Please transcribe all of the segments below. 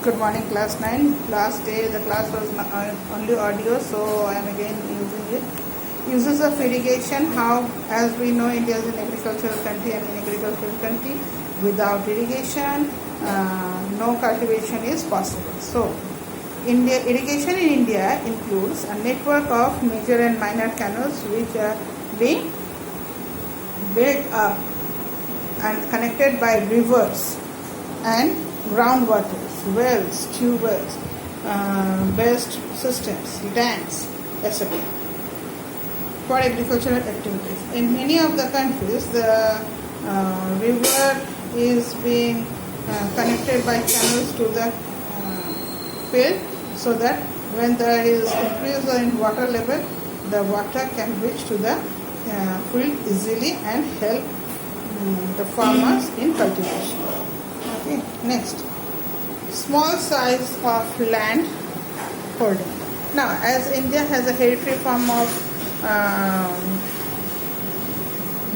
Good morning, class 9. Last day the class was only audio, so I am again using it. Uses of irrigation. How, as we know, India is an agricultural country, and in agricultural country, without irrigation, no cultivation is possible. So, irrigation in India includes a network of major and minor canals which are being built up and connected by rivers and groundwaters, wells, tube wells, based systems, dams, etc. for agricultural activities. In many of the countries, the river is being connected by canals to the field, so that when there is increase in water level, the water can reach to the field easily and help the farmers in cultivation. Okay, next, small size of land holding. Now, as India has a hereditary form of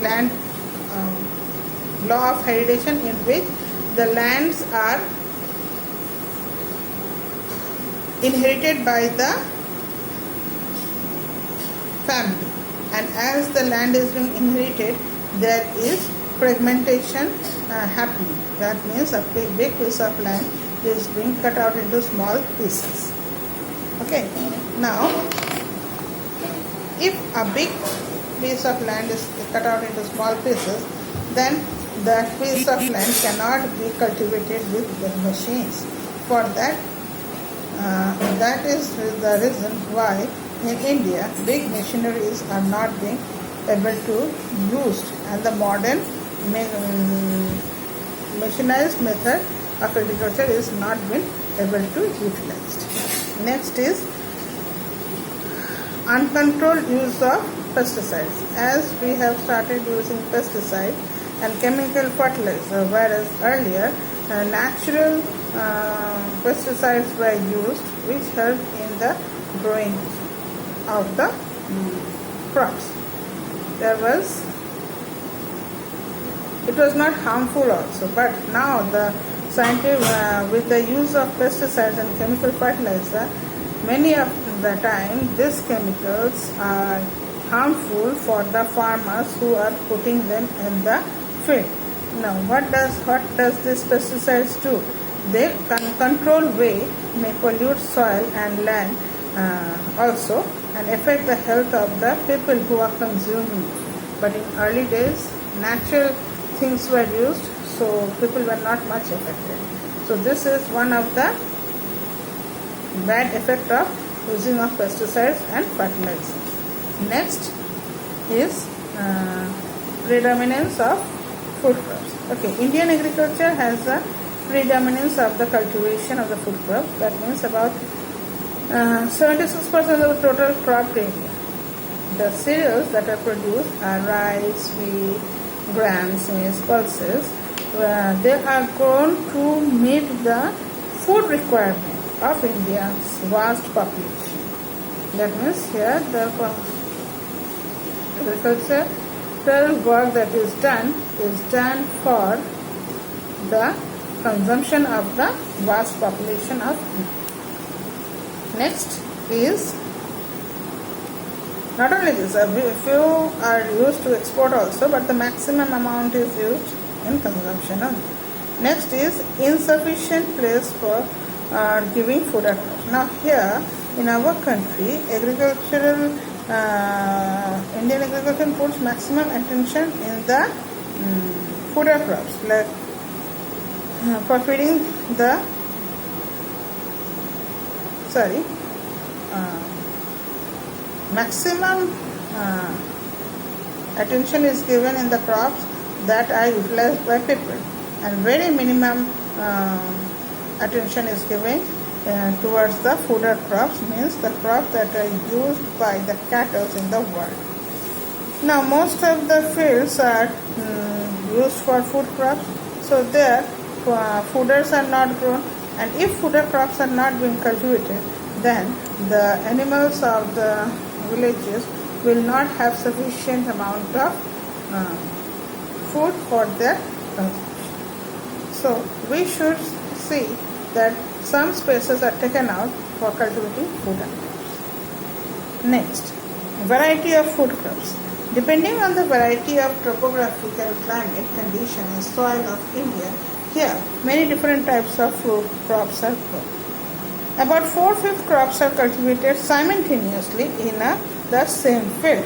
land law of hereditation, in which the lands are inherited by the family, and as the land is being inherited, there is fragmentation happening. That means a big piece of land is being cut out into small pieces. Okay, now if a big piece of land is cut out into small pieces, then that piece of land cannot be cultivated with the machines. For that, that is the reason why in India big machineries are not being able to used, and the modern mechanized method of agriculture is not been able to utilized. Next is uncontrolled use of pesticides. As we have started using pesticide and chemical fertilizer, whereas earlier natural pesticides were used, which helped in the growing of the crops. It was not harmful also, but now the scientific with the use of pesticides and chemical fertilizer, many of the time these chemicals are harmful for the farmers who are putting them in the field. Now, what does this pesticides do? They controlled way may pollute soil and land also, and affect the health of the people who are consuming it. But in early days, natural things were used, so people were not much affected. So this is one of the bad effect of using of pesticides and fertilizers. Next is predominance of food crops. Okay, Indian agriculture has a predominance of the cultivation of the food crop. That means about 76% of the total crop area. The cereals that are produced are rice, wheat, grams, maize, pulses. They are grown to meet the food requirement of India's vast population. That means here the agricultural work that is done for the consumption of the vast population of India. Next is, not only this, a few are used to export also, but the maximum amount is used in consumption only. Next is insufficient place for giving food across. Now here in our country, Indian agriculture puts maximum attention in the fodder crops, like for feeding the maximum attention is given in the crops that are utilized by people, and very minimum attention is given towards the fodder crops, means the crops that are used by the cattle in the world. Now most of the fields are used for food crops, so there fooders are not grown, and if fodder crops are not being cultivated, then the animals of the villages will not have sufficient amount of food for their consumption. So we should see that some spaces are taken out for cultivating food and crops. Next, variety of food crops. Depending on the variety of topographical climate condition and soil of India, here many different types of food crops are grown. About 4/5 crops are cultivated simultaneously in the same field.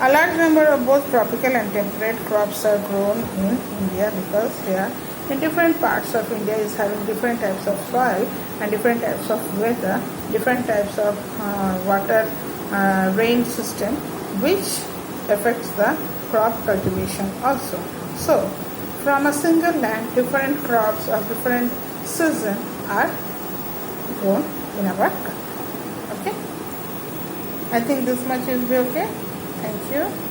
A large number of both tropical and temperate crops are grown in India because here in different parts of India is having different types of soil and different types of weather, different types of water rain system which affects the crop cultivation also. So from a single land different crops of different season are grown in our country. Okay, I think this much will be okay. Thank you.